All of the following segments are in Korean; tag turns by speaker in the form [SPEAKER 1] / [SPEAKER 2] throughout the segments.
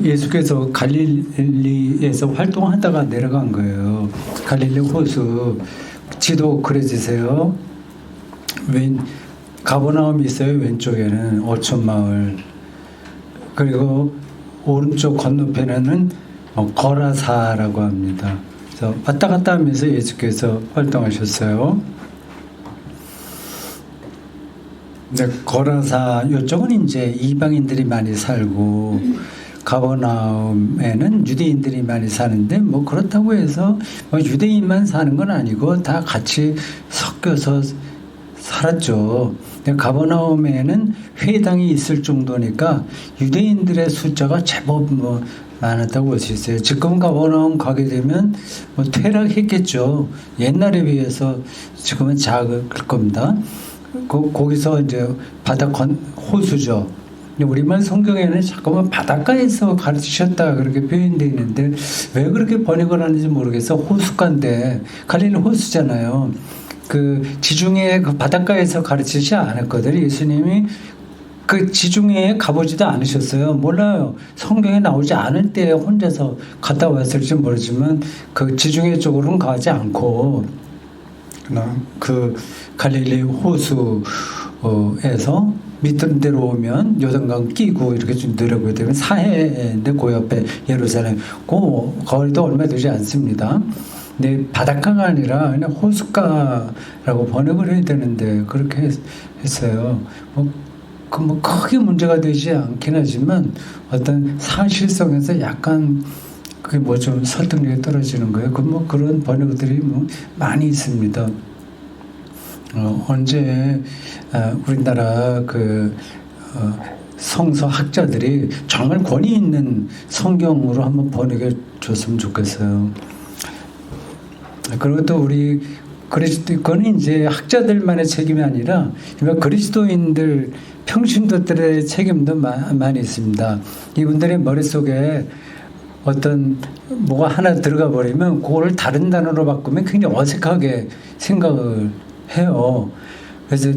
[SPEAKER 1] 예수께서 갈릴리에서 활동하다가 내려간 거예요. 갈릴리 호수 지도 그려지세요. 가버나움이 있어요. 왼쪽에는 어촌마을, 그리고 오른쪽 건너편에는 거라사라고 합니다. 그래서 왔다 갔다 하면서 예수께서 활동하셨어요. 네, 거라사 이쪽은 이제 이방인들이 많이 살고, 가버나움에는 유대인들이 많이 사는데, 뭐 그렇다고 해서 유대인만 사는 건 아니고 다 같이 섞여서 살았죠. 가버나움에는 회당이 있을 정도니까 유대인들의 숫자가 제법 많았다고 볼 수 있어요. 지금 가버나움 가게 되면 퇴락했겠죠. 옛날에 비해서 지금은 작을 겁니다. 거기서 이제 호수죠. 우리말 성경에는 잠깐만 바닷가에서 가르치셨다 그렇게 표현되어 있는데 왜 그렇게 번역을 하는지 모르겠어. 호숫가인데 갈릴리 호수잖아요. 그 지중해 그 바닷가에서 가르치지 않았거든요. 예수님이 그 지중해에 가보지도 않으셨어요. 몰라요. 성경에 나오지 않을 때 혼자서 갔다 왔을지 모르지만 그 지중해 쪽으로는 가지 않고 그 갈릴리 호수에서 밑으로 내려오면 요단강 끼고 이렇게 좀 내려오게 되면 사해인데 그 옆에 예루살렘 거리도 얼마 되지 않습니다. 근데 바닷가가 아니라 그냥 호숫가라고 번역을 해야 되는데 그렇게 했어요. 크게 문제가 되지 않긴 하지만 어떤 사실성에서 약간 그게 좀 설득력이 떨어지는 거예요. 그런 번역들이 많이 있습니다. 언제 우리나라 성서 학자들이 정말 권위 있는 성경으로 한번 번역해 줬으면 좋겠어요. 그리고 또 우리 그거는 이제 학자들만의 책임이 아니라 그리스도인들 평신도들의 책임도 많이 있습니다. 이분들의 머릿속에 어떤 뭐가 하나 들어가 버리면 그거를 다른 단어로 바꾸면 굉장히 어색하게 생각을 해요. 그래서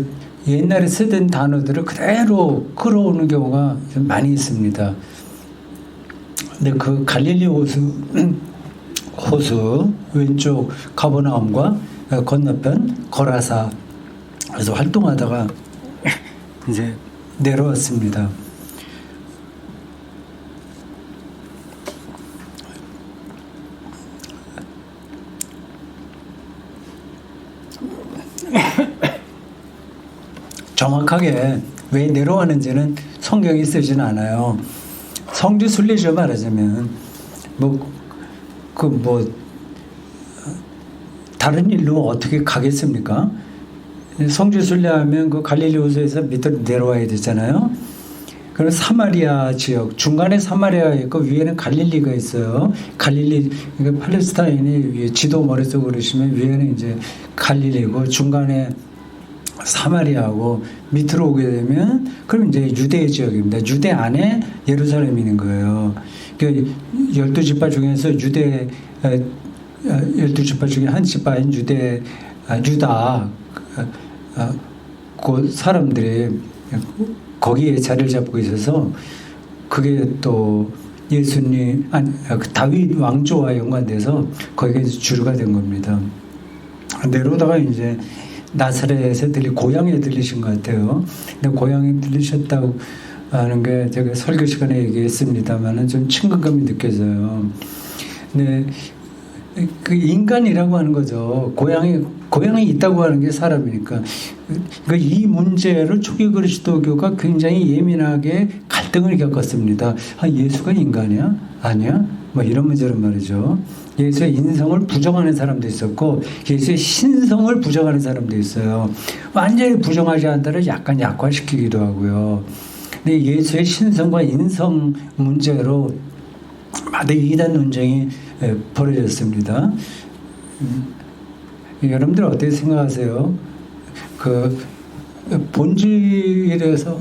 [SPEAKER 1] 옛날에 쓰던 단어들을 그대로 끌어오는 경우가 좀 많이 있습니다. 근데 그 갈릴리 호수 왼쪽 가버나움과 건너편 거라사 그래서 활동하다가 이제 내려왔습니다. 정확하게 왜 내려왔는지는 성경이 쓰지는 않아요. 성지 순례죠. 말하자면 다른 일로 어떻게 가겠습니까? 성지 순례하면 그 갈릴리 호수에서 밑으로 내려와야 되잖아요. 그럼 사마리아 지역 중간에 사마리아가 있고 위에는 갈릴리가 있어요. 갈릴리 그러니까 팔레스타인이 지도 머릿속으로 그러시면 위에는 이제 갈릴리고 중간에 사마리아하고 밑으로 오게 되면 그럼 이제 유대 지역입니다. 유대 안에 예루살렘이 있는 거예요. 그 12지파 중에서 유대 12지파 중에 한 지파인 유다 그 사람들이 거기에 자리를 잡고 있어서 그게 또 예수님 다윗 왕조와 연관돼서 거기에 주류가 된 겁니다. 내려오다가 이제 나사렛에 고향에 들리신 것 같아요. 근데 고향에 들리셨다고 하는 게 제가 설교 시간에 얘기했습니다만은 좀 친근감이 느껴져요. 근데 그 인간이라고 하는 거죠. 고향에 있다고 하는 게 사람이니까. 이 문제를 초기 그리스도교가 굉장히 예민하게 갈등을 겪었습니다. 예수가 인간이야? 아니야? 이런 문제란 말이죠. 예수의 인성을 부정하는 사람도 있었고 예수의 신성을 부정하는 사람도 있어요. 완전히 부정하지 않다를 약간 약화시키기도 하고요. 근데 예수의 신성과 인성 문제로 마대 이단 논쟁이 벌어졌습니다. 여러분들 어떻게 생각하세요? 그 본질에서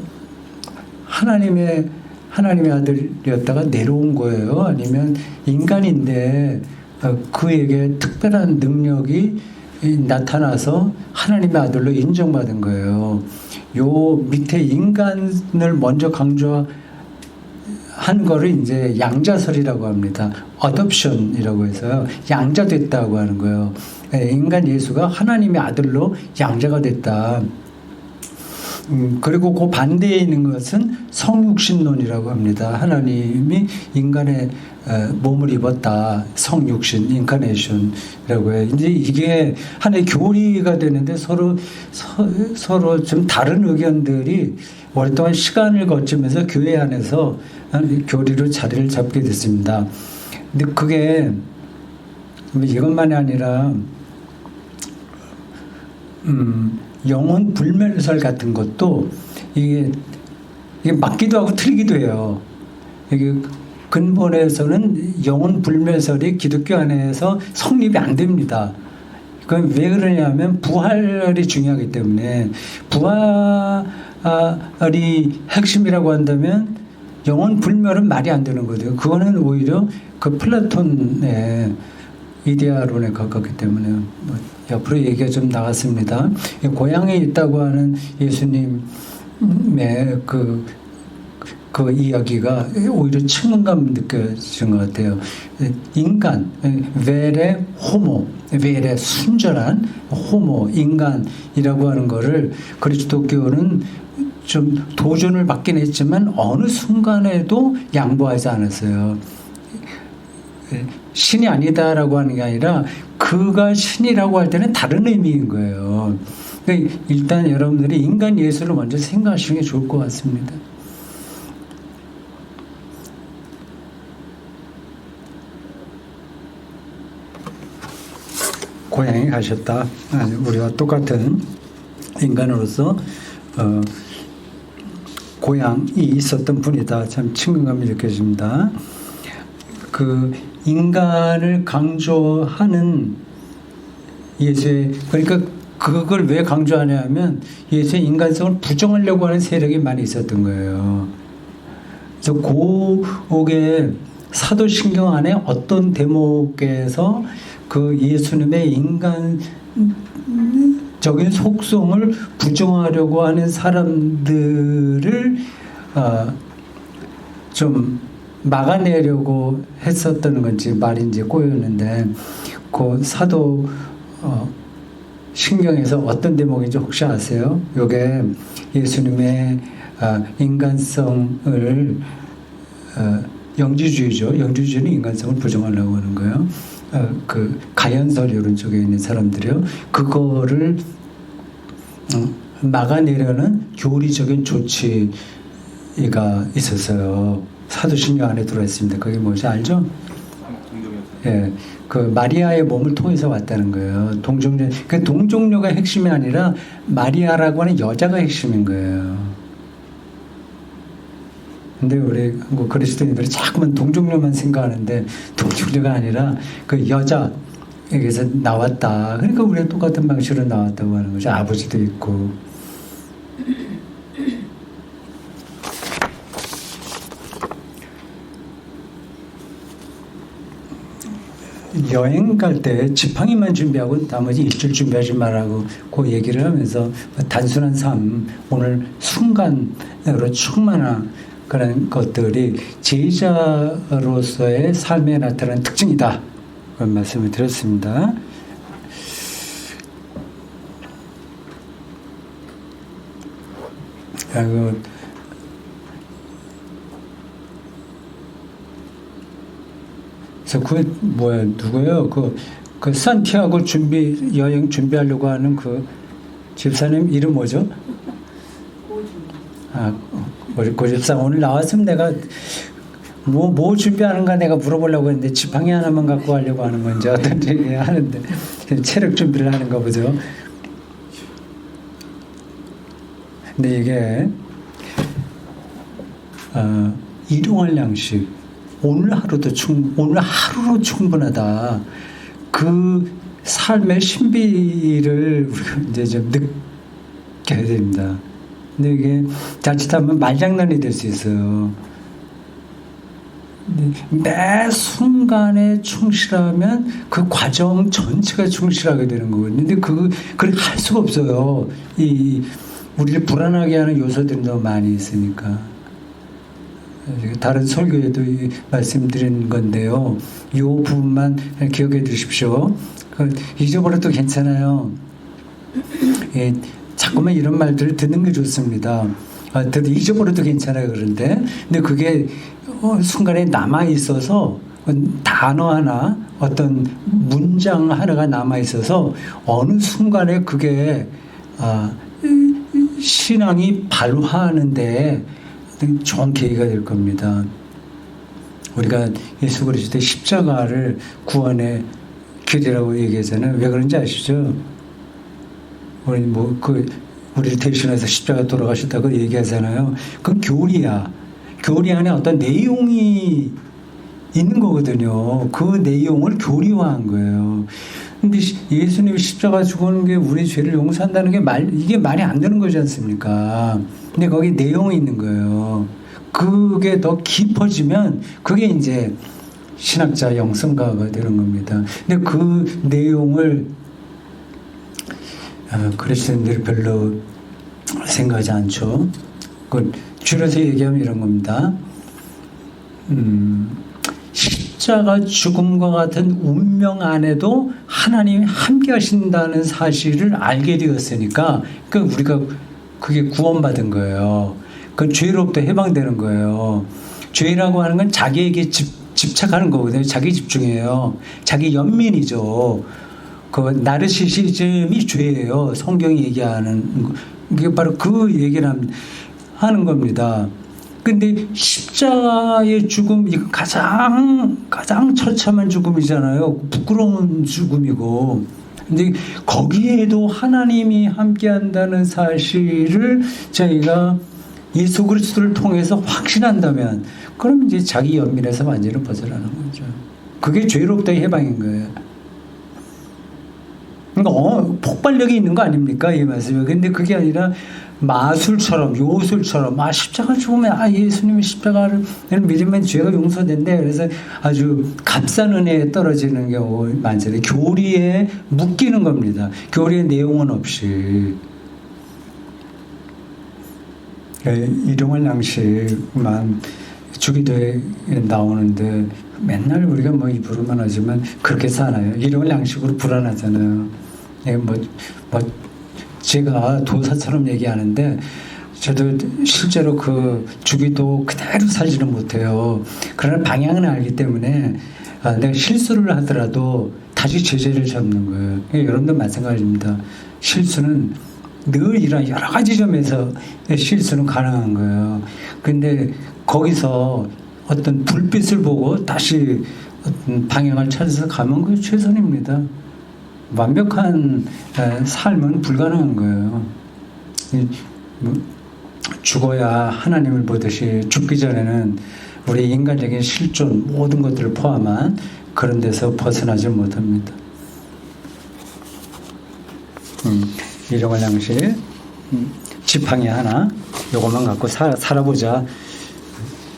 [SPEAKER 1] 하나님의 아들이었다가 내려온 거예요? 아니면 인간인데 그에게 특별한 능력이 나타나서 하나님의 아들로 인정받은 거예요. 요 밑에 인간을 먼저 강조하는 한 거를 이제 양자설이라고 합니다. 어댑션이라고 해서요. 양자됐다고 하는 거예요. 인간 예수가 하나님의 아들로 양자가 됐다. 그리고 그 반대에 있는 것은 성육신론이라고 합니다. 하나님이 인간의 몸을 입었다. 성육신, 인카네이션이라고 해요. 이제 이게 하나의 교리가 되는데 서로 좀 다른 의견들이 오랫동안 시간을 거치면서 교회 안에서 교리로 자리를 잡게 됐습니다. 근데 그게 이것만이 아니라 영혼 불멸설 같은 것도 이게 맞기도 하고 틀리기도 해요. 이게 근본에서는 영혼 불멸설이 기독교 안에서 성립이 안 됩니다. 그건 왜 그러냐면 부활이 중요하기 때문에 부활이 핵심이라고 한다면 영혼 불멸은 말이 안 되는 거죠. 그거는 오히려 그 플라톤의 이데아론에 가깝기 때문에 뭐 옆으로 얘기가 좀 나갔습니다. 고향에 있다고 하는 예수님의 그 이야기가 오히려 친근감 느껴진 것 같아요. 인간, 베레 호모, 베레 순전한 호모, 인간이라고 하는 거를 그리스도교는 좀 도전을 받긴 했지만 어느 순간에도 양보하지 않았어요. 신이 아니다라고 하는 게 아니라 그가 신이라고 할 때는 다른 의미인 거예요. 그러니까 일단 여러분들이 인간 예수를 먼저 생각하시는 게 좋을 것 같습니다. 고향에 가셨다. 우리와 똑같은 인간으로서 고향이 있었던 분이다. 참 친근감이 느껴집니다. 그 인간을 강조하는 예수의, 그러니까 그걸 왜 강조하냐면 예수의 인간성을 부정하려고 하는 세력이 많이 있었던 거예요. 그래서 그게 사도신경 안에 어떤 대목에서 그 예수님의 인간적인 속성을 부정하려고 하는 사람들을 좀 막아내려고 했었던 건지 말인지 꼬였는데 그 사도 신경에서 어떤 대목인지 혹시 아세요? 요게 예수님의 인간성을 영지주의죠. 영지주의는 인간성을 부정하려고 하는 거예요. 그 가연설 이런 쪽에 있는 사람들이요. 그거를 막아내려는 교리적인 조치가 있었어요. 사도신경 안에 들어있습니다. 그게 뭐지 알죠? 예, 그 마리아의 몸을 통해서 왔다는 거예요. 동정녀. 그 동정녀가 핵심이 아니라 마리아라고 하는 여자가 핵심인 거예요. 근데 우리 한국 그리스도인들이 자꾸만 동정녀만 생각하는데 동정녀가 아니라 그 여자에게서 나왔다. 그러니까 우리가 똑같은 방식으로 나왔다고 하는 거죠. 아버지도 있고. 여행 갈 때 지팡이만 준비하고 나머지 일주일 준비하지 말라고 그 얘기를 하면서 단순한 삶, 오늘 순간으로 충만한 그런 것들이 제자로서의 삶에 나타나는 특징이다. 그런 말씀을 드렸습니다. 그 뭐야 누구예요? 그 산티아고 여행 준비하려고 하는 그 집사님 이름 뭐죠? 고 집사 오늘 나왔으면 내가 뭐 준비하는가 내가 물어보려고 했는데 지팡이 하나만 갖고 가려고 하는 건지 어떤지 하는데 체력 준비를 하는가 보죠. 근데 이게 일용할 양식. 오늘 하루로 충분하다. 그 삶의 신비를 우리가 이제 좀 느껴야 됩니다. 근데 이게 자칫하면 말장난이 될 수 있어요. 매 순간에 충실하면 그 과정 전체가 충실하게 되는 거거든요. 근데 그렇게 할 수가 없어요. 우리를 불안하게 하는 요소들이 너무 많이 있으니까. 다른 설교에도 말씀드린 건데요. 이 부분만 기억해 두십시오. 잊어버려도 괜찮아요. 예, 자꾸만 이런 말들을 듣는 게 좋습니다. 잊어버려도 괜찮아요. 그런데 근데 그게 순간에 남아 있어서 단어 하나, 어떤 문장 하나가 남아 있어서 어느 순간에 그게 신앙이 발화하는데 좋은 계기가 될 겁니다. 우리가 예수 그리스도의 십자가를 구원의 길이라고 얘기하잖아요. 왜 그런지 아시죠? 우리를 대신해서 십자가 돌아가셨다고 얘기하잖아요. 그건 교리야. 교리 안에 어떤 내용이 있는 거거든요. 그 내용을 교리화한 거예요. 근데 예수님이 십자가 죽는 게 우리 죄를 용서한다는 게 이게 말이 안 되는 거지 않습니까? 근데 거기 내용이 있는 거예요. 그게 더 깊어지면 그게 이제 신학자 영성가가 되는 겁니다. 근데 그 내용을 그리스도인들이 별로 생각하지 않죠. 줄여서 얘기하면 이런 겁니다. 십자가 죽음과 같은 운명 안에도 하나님이 함께 하신다는 사실을 알게 되었으니까 우리가 그게 구원받은 거예요. 그 죄로부터 해방되는 거예요. 죄라고 하는 건 자기에게 집착하는 거거든요. 자기 집중이에요. 자기 연민이죠. 그 나르시시즘이 죄예요. 성경이 얘기하는 게 바로 그 얘기를 하는 겁니다. 근데 십자가의 죽음, 이거 가장 처참한 죽음이잖아요. 부끄러운 죽음이고. 근데 거기에도 하나님이 함께 한다는 사실을 저희가 예수 그리스도를 통해서 확신한다면, 그럼 이제 자기 연민에서 완전히 벗어나는 거죠. 그게 죄로부터의 해방인 거예요. 그러니까 폭발력이 있는 거 아닙니까? 이 말씀이. 근데 그게 아니라 마술처럼, 요술처럼, 십자가 죽으면, 예수님이 십자가를 믿으면 죄가 용서된대. 그래서 아주 값싼 은혜에 떨어지는 경우 많잖아요. 교리에 묶이는 겁니다. 교리의 내용은 없이. 일용할 양식만 주기도에 나오는데 맨날 우리가 입으로만 하지만 그렇게 사나요? 일용할 양식으로 불안하잖아요. 제가 도사처럼 얘기하는데 저도 실제로 그 주기도 그대로 살지는 못해요. 그러나 방향은 알기 때문에 내가 실수를 하더라도 다시 제재를 잡는 거예요. 여러분도 마찬가지입니다. 실수는 늘 이런 여러 가지 점에서 실수는 가능한 거예요. 근데 거기서 어떤 불빛을 보고 다시 어떤 방향을 찾아서 가면 그게 최선입니다. 완벽한 삶은 불가능한 거예요. 죽어야 하나님을 보듯이 죽기 전에는 우리 인간적인 실존 모든 것들을 포함한 그런 데서 벗어나지 못합니다. 일용할 양식 지팡이 하나 요것만 갖고 살아보자.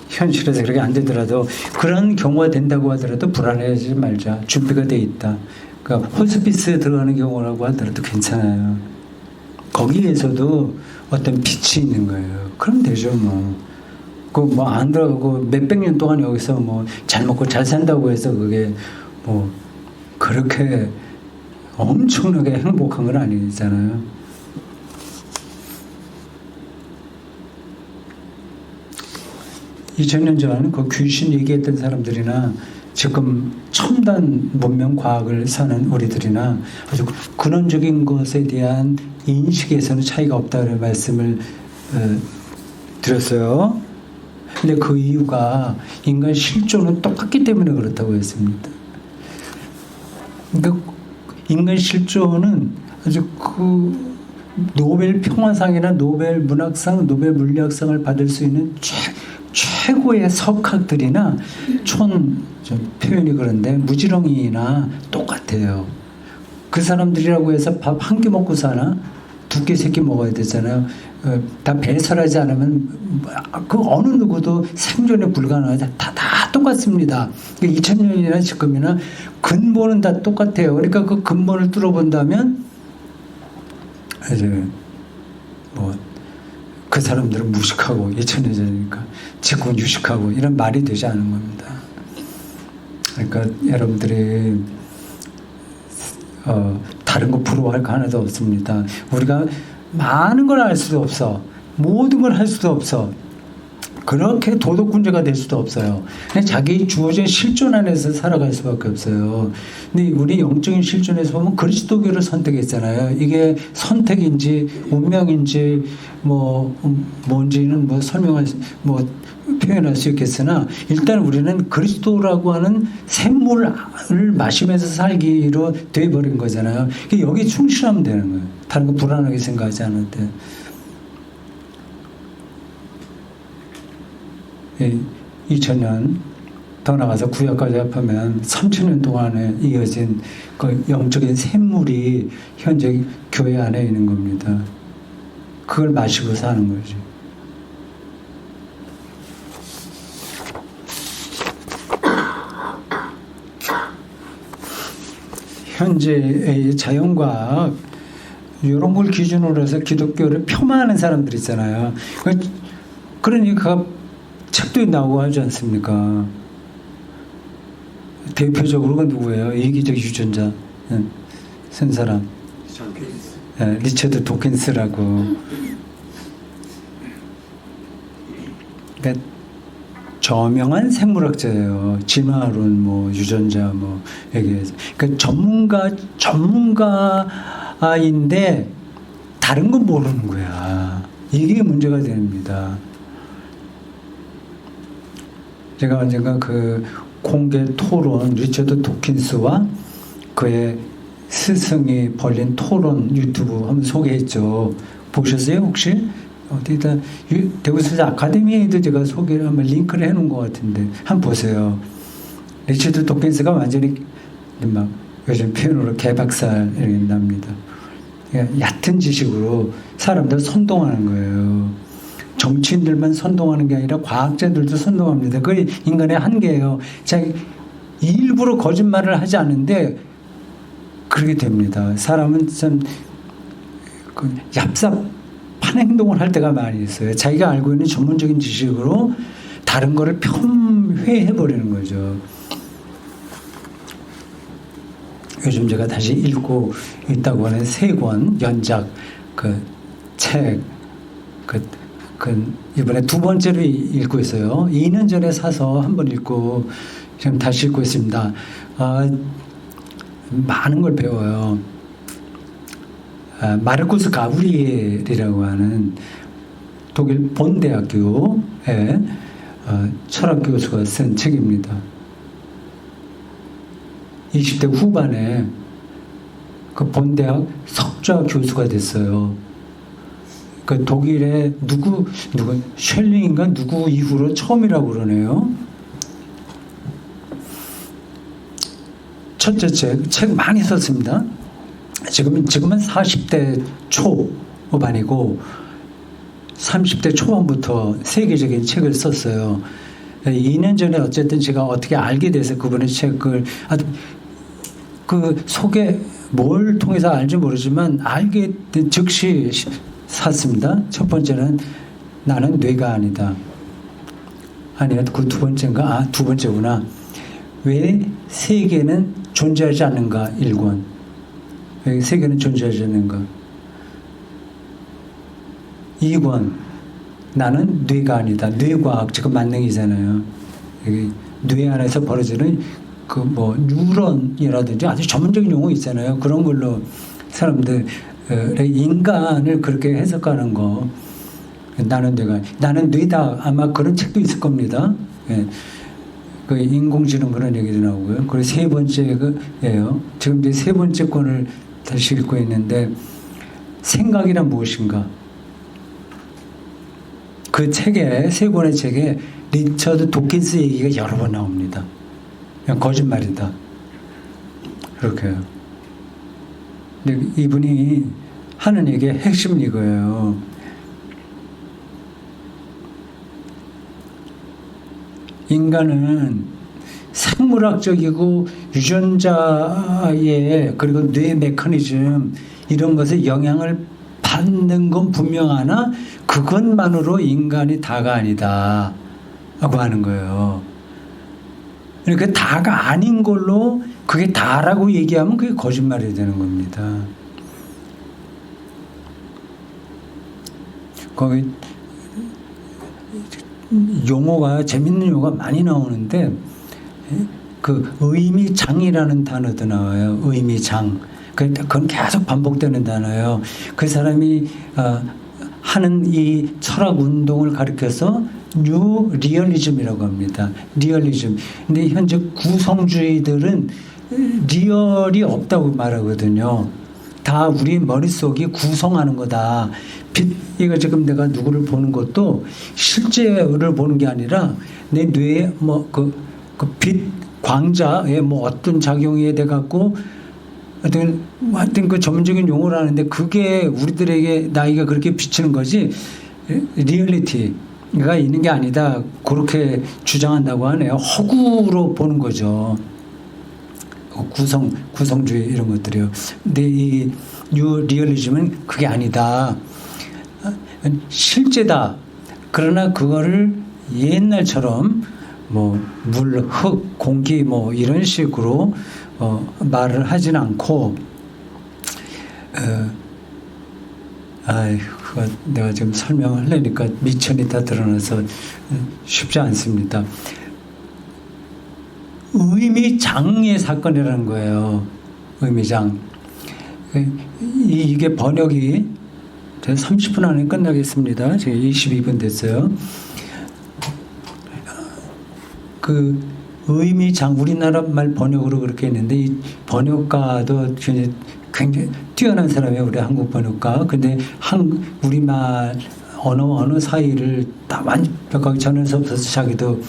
[SPEAKER 1] 현실에서 그렇게 안 되더라도 그런 경우가 된다고 하더라도 불안해하지 말자. 준비가 돼 있다. 그러니까 호스피스에 들어가는 경우라고 하더라도 괜찮아요. 거기에서도 어떤 빛이 있는 거예요. 그럼 되죠, 안 들어가고 몇백 년 동안 여기서 잘 먹고 잘 산다고 해서 그게 그렇게 엄청나게 행복한 건 아니잖아요. (2000년) 전 그 귀신 얘기했던 사람들이나 지금 첨단 문명 과학을 사는 우리들이나 아주 근원적인 것에 대한 인식에서는 차이가 없다는 말씀을 드렸어요. 근데 그 이유가 인간 실존은 똑같기 때문에 그렇다고 했습니다. 그러니까 인간 실존은 아주 그 노벨 평화상이나 노벨 문학상, 노벨 물리학상을 받을 수 있는 최고의 석학들이나 좀 표현이 그런데 무지렁이나 똑같아요. 그 사람들이라고 해서 밥 한 끼 먹고 사나? 두 끼, 세 끼 먹어야 되잖아요. 다 배설하지 않으면 그 어느 누구도 생존에 불가능하다. 다 똑같습니다. 2000년이나 지금이나 근본은 다 똑같아요. 그러니까 그 근본을 뚫어본다면 이제 그 사람들은 무식하고 2000년 전이니까 지금은 유식하고 이런 말이 되지 않은 겁니다. 그러니까 여러분들이 다른 거 부러워할 거 하나도 없습니다. 우리가 많은 걸 알 수도 없어. 모든 걸 할 수도 없어. 그렇게 도덕군자가 될 수도 없어요. 그냥 자기 주어진 실존 안에서 살아갈 수밖에 없어요. 근데 우리 영적인 실존에서 보면 그리스도교를 선택했잖아요. 이게 선택인지 운명인지 뭔지는 설명할 표현할 수 있겠으나 일단 우리는 그리스도라고 하는 샘물을 마시면서 살기로 돼버린 거잖아요. 여기 충실하면 되는 거예요. 다른 거 불안하게 생각하지 않을 때. 2000년 더 나가서 구약까지 합하면 3000년 동안에 이어진 그 영적인 샘물이 현재 교회 안에 있는 겁니다. 그걸 마시고 사는 거죠. 현재의 자연과학 이런 걸 기준으로 해서 기독교를 폄하하는 사람들 있잖아요. 그러니까 책도 나오고 하지 않습니까? 대표적으로가 누구예요? 이기적 유전자 쓴 사람. 리처드 도킨스라고. 그러니까 저명한 생물학자예요. 진화론, 유전자, 얘기해서. 그러니까 전문가인데 다른 건 모르는 거야. 이게 문제가 됩니다. 제가 언젠가 그 공개 토론, 리처드 도킨스와 그의 스승이 벌린 토론 유튜브 한번 소개했죠. 보셨어요, 혹시? 어디다, 대구수자 아카데미에도 제가 소개를 한번 링크를 해놓은 것 같은데, 한번 보세요. 리처드 도킨스가 완전히 막 요즘 표현으로 개박살이 납니다. 얕은 지식으로 사람들 선동하는 거예요. 정치인들만 선동하는 게 아니라 과학자들도 선동합니다. 그게 인간의 한계예요. 일부러 거짓말을 하지 않는데 그렇게 됩니다. 사람은 참 얍삽한 행동을 할 때가 많이 있어요. 자기가 알고 있는 전문적인 지식으로 다른 거를 폄훼해버리는 거죠. 요즘 제가 다시 읽고 있다고 하는 3권 연작 책 이번에 2번째로 읽고 있어요. 2년 전에 사서 한 번 읽고 지금 다시 읽고 있습니다. 많은 걸 배워요. 마르쿠스 가브리엘이라고 하는 독일 본 대학교의 철학 교수가 쓴 책입니다. 20대 후반에 그 본 대학 석좌 교수가 됐어요. 그 독일의 누구 쉘링인가 누구 이후로 처음이라고 그러네요. 첫째 책 많이 썼습니다. 지금은 40대 초반이고 30대 초반부터 세계적인 책을 썼어요. 2년 전에 어쨌든 제가 어떻게 알게 돼서 그분의 책을 그 소개 뭘 통해서 알지 모르지만 알게 된 즉시 샀습니다. 첫 번째는 나는 뇌가 아니다. 아니야, 그 두 번째인가? 두 번째구나. 왜 세계는 존재하지 않는가? 1권. 왜 세계는 존재하지 않는가? 2권. 나는 뇌가 아니다. 뇌과학, 지금 만능이잖아요. 뇌 안에서 벌어지는 뉴런이라든지 아주 전문적인 용어 있잖아요. 그런 걸로 사람들 인간을 그렇게 해석하는 거. 나는 뇌다. 아마 그런 책도 있을 겁니다. 예. 그 인공지능 그런 얘기도 나오고요. 그리고 3번째예요. 지금 이제 3번째 권을 다시 읽고 있는데 생각이란 무엇인가? 그 책에 3권의 책에 리처드 도킨스 얘기가 여러 번 나옵니다. 그냥 거짓말이다. 그렇게요. 근데 이분이 하는 얘기의 핵심은 이거예요. 인간은 생물학적이고 유전자의 그리고 뇌 메커니즘 이런 것에 영향을 받는 건 분명하나 그것만으로 인간이 다가 아니다 하고 하는 거예요. 그러니까 다가 아닌 걸로 그게 다라고 얘기하면 그게 거짓말이 되는 겁니다. 거기 용어가 재밌는 용어가 많이 나오는데 그 의미장이라는 단어도 나와요. 의미장. 그건 계속 반복되는 단어예요. 그 사람이 하는 이 철학 운동을 가리켜서 뉴 리얼리즘이라고 합니다. 리얼리즘. 근데 현재 구성주의들은 리얼이 없다고 말하거든요. 다 우리 머릿속이 구성하는 거다. 이거 지금 내가 누구를 보는 것도 실제를 보는 게 아니라 내 뇌에 빛 광자에 어떤 작용이 돼 갖고 하여튼 그 전문적인 용어를 하는데 그게 우리들에게 나이가 그렇게 비치는 거지 리얼리티가 있는 게 아니다. 그렇게 주장한다고 하네요. 허구로 보는 거죠. 구성주의 이런 것들이요. 근데 이 뉴 리얼리즘은 그게 아니다. 실제다. 그러나 그거를 옛날처럼 물, 흙, 공기 이런 식으로 말을 하진 않고 내가 지금 설명을 하려니까 미천이 다 드러나서 쉽지 않습니다. 의미장의 사건이라는 거예요. 의미장. 이게 번역이 30분 안에 끝나겠습니다. 지금 22분 됐어요. 그 의미장, 우리나라 말 번역으로 그렇게 했는데 이 번역가도 굉장히 뛰어난 사람이에요. 우리 한국 번역가. 근데 우리말 언어 사이를 다 완벽하게 전할 수 없어서 자기도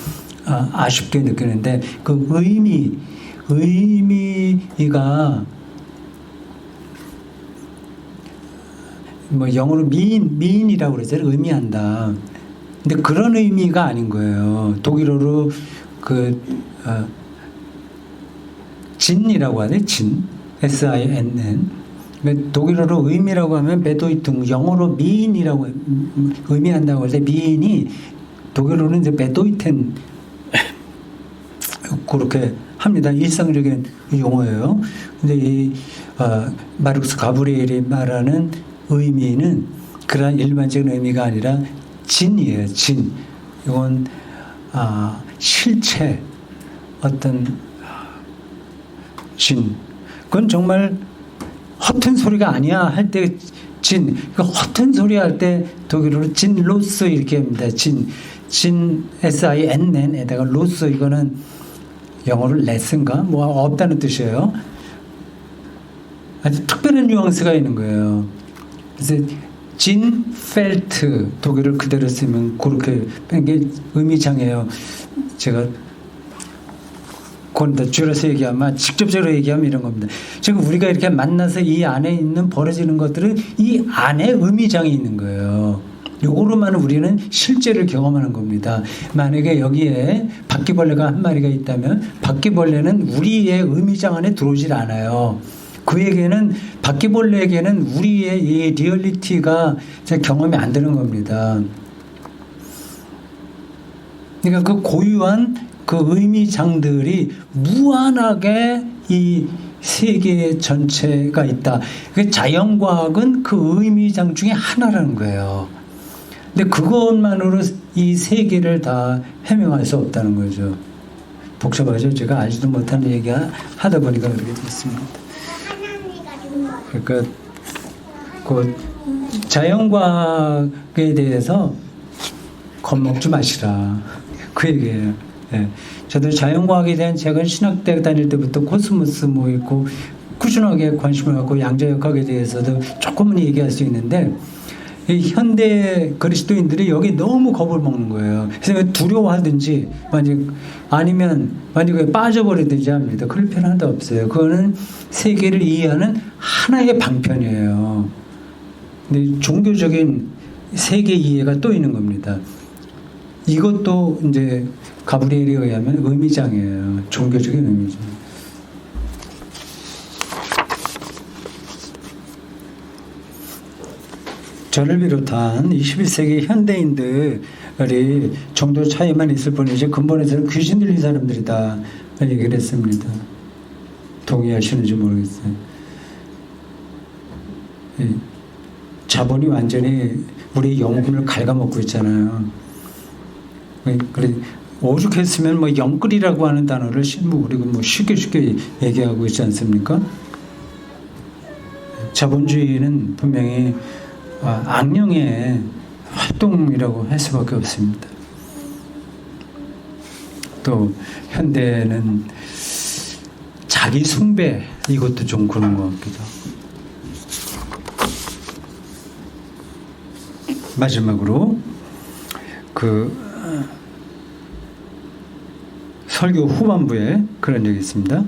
[SPEAKER 1] 아쉽게 느끼는데 그 의미가 영어로 mean이라고 그러잖아요. 의미한다. 근데 그런 의미가 아닌 거예요. 독일어로 진이라고 하네. 진. SINN. 독일어로 의미라고 하면 베도이튼, 영어로 mean이라고 의미한다고 할 때 mean이 독일어로는 이제 베도이텐 그렇게 합니다. 일상적인 용어예요. 근데 이 마르크스 가브리엘이 말하는 의미는 그런 일반적인 의미가 아니라 진이에요. 진. 이건 실체 어떤 진. 그건 정말 허튼 소리가 아니야 할 때 진. 허튼 소리 할 때 독일어로 진로스 이렇게 합니다. 진 SINN에다가 로스 이거는 영어로 레슨가 없다는 뜻이에요. 아주 특별한 뉘앙스가 있는 거예요. 그래서 진 펠트 독일을 그대로 쓰면 그렇게 게 의미장이에요. 제가 그건 더 줄여서 얘기하면 직접적으로 얘기하면 이런 겁니다. 지금 우리가 이렇게 만나서 이 안에 있는 벌어지는 것들은 이 안에 의미장이 있는 거예요. 요거로만 우리는 실제를 경험하는 겁니다. 만약에 여기에 바퀴벌레가 한 마리가 있다면 바퀴벌레는 우리의 의미장 안에 들어오질 않아요. 그에게는 바퀴벌레에게는 우리의 이 리얼리티가 경험이 안 되는 겁니다. 그러니까 그 고유한 그 의미장들이 무한하게 이 세계 전체가 있다. 자연과학은 그 의미장 중에 하나라는 거예요. 근데 그것만으로 이 세계를 다 해명할 수 없다는 거죠. 복잡하죠. 제가 알지도 못하는 얘기 하다 보니까 그렇게 됐습니다. 그러니까 그 자연과학에 대해서 겁먹지 마시라. 그 얘기예요. 예. 저도 자연과학에 대한 책은 신학대 다닐 때부터 코스모스 있고 꾸준하게 관심을 갖고 양자역학에 대해서도 조금은 얘기할 수 있는데 이 현대 그리스도인들이 여기 너무 겁을 먹는 거예요. 그래서 두려워하든지 아니면 만약에 빠져버리든지 합니다. 그럴 필요 하나도 없어요. 그거는 세계를 이해하는 하나의 방편이에요. 근데 종교적인 세계 이해가 또 있는 겁니다. 이것도 이제 가브리엘에 의하면 의미장이에요. 종교적인 의미장. 저를 비롯한 21세기 현대인들이 정도 차이만 있을 뿐이지 근본에서는 귀신 들린 사람들이다 얘기를 했습니다. 동의하시는지 모르겠어요. 자본이 완전히 우리 영혼을 갉아먹고 있잖아요. 그래 오죽했으면 뭐 영끌이라고 하는 단어를 우리가 뭐 쉽게 얘기하고 있지 않습니까? 자본주의는 분명히 악령의 활동이라고 할 수밖에 없습니다. 또 현대는 자기 숭배 이것도 좀 그런 것 같기도 하고. 마지막으로 설교 후반부에 그런 얘기 있습니다.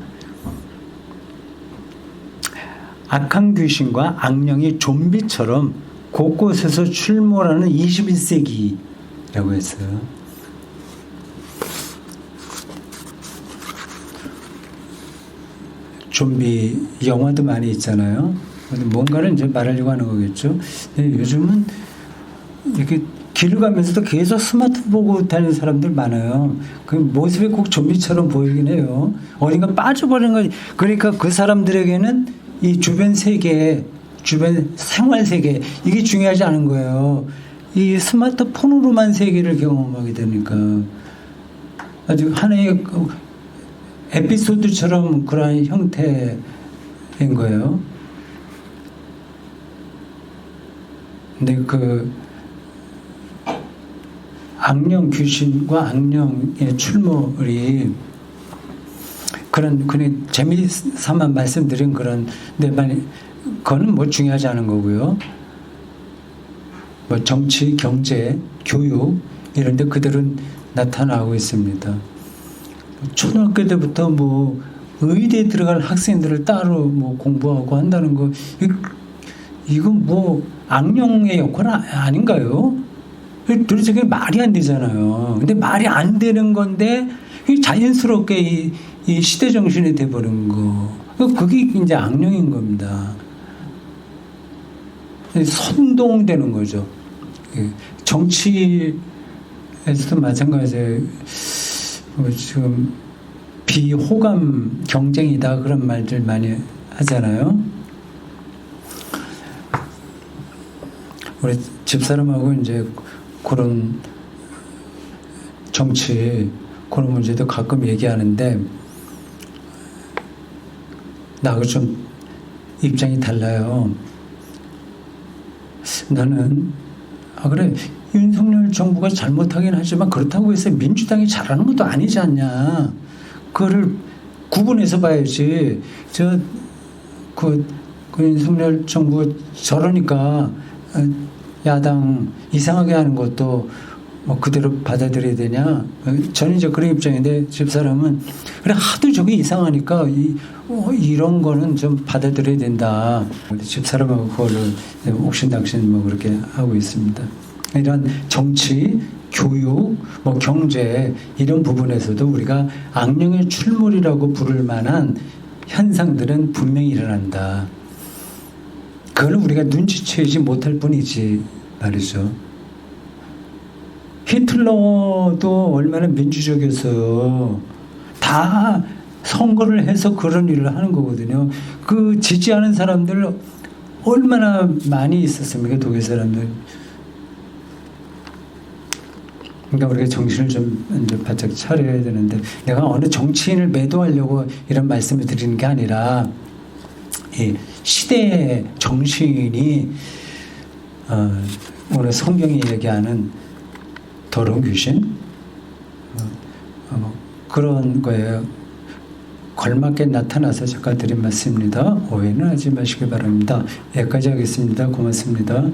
[SPEAKER 1] 악한 귀신과 악령이 좀비처럼 곳곳에서 출몰하는 21세기라고 했어요. 좀비 영화도 많이 있잖아요. 뭔가를 이제 말하려고 하는 거겠죠. 요즘은 이렇게 길을 가면서도 계속 스마트폰 보고 다니는 사람들 많아요. 그 모습이 꼭 좀비처럼 보이긴 해요. 어딘가 빠져버리는 거. 그러니까 그 사람들에게는 이 주변 세계, 주변 생활 세계 이게 중요하지 않은 거예요. 이 스마트폰으로만 세계를 경험하게 되니까 아주 하나의 에피소드처럼 그러한 형태인 거예요. 근데 악령 귀신과 악령의 출몰이 그냥 재미삼아 말씀드린 그거는 뭐 중요하지 않은 거고요. 뭐 정치, 경제, 교육 이런데 그들은 나타나고 있습니다. 초등학교 때부터 뭐 의대에 들어갈 학생들을 따로 뭐 공부하고 한다는 거 이건 뭐 악령의 역할 아닌가요? 도대체 그게 말이 안 되잖아요. 근데 말이 안 되는 건데 자연스럽게 이 시대 정신이 돼버린 거. 그게 이제 악령인 겁니다. 선동되는 거죠. 정치에서도 마찬가지예요. 지금 비호감 경쟁이다 그런 말들 많이 하잖아요. 우리 집사람하고 이제 그런 정치 그런 문제도 가끔 얘기하는데 나하고 좀 입장이 달라요. 나는 그래 윤석열 정부가 잘못하긴 하지만 그렇다고 해서 민주당이 잘하는 것도 아니지 않냐. 그거를 구분해서 봐야지. 그 윤석열 정부 저러니까 야당 이상하게 하는 것도 뭐 그대로 받아들여야 되냐. 저는 이제 그런 입장인데 집사람은 그래 하도 저게 이상하니까 이런 거는 좀 받아들여야 된다. 집사람하고 그거를 옥신각신 뭐 그렇게 하고 있습니다. 이런 정치, 교육, 뭐 경제 이런 부분에서도 우리가 악령의 출몰이라고 부를 만한 현상들은 분명히 일어난다. 그걸 우리가 눈치채지 못할 뿐이지 말이죠. 히틀러도 얼마나 민주적이었어요. 다 선거를 해서 그런 일을 하는 거거든요. 그 지지하는 사람들 얼마나 많이 있었습니까? 독일 사람들. 그러니까 우리가 정신을 좀 이제 바짝 차려야 되는데 내가 어느 정치인을 매도하려고 이런 말씀을 드리는 게 아니라 이 시대의 정신이 오늘 성경이 얘기하는 더러운 귀신 그런 거에 걸맞게 나타나서 잠깐 드린 말씀입니다. 오해는 하지 마시기 바랍니다. 여기까지 하겠습니다. 고맙습니다.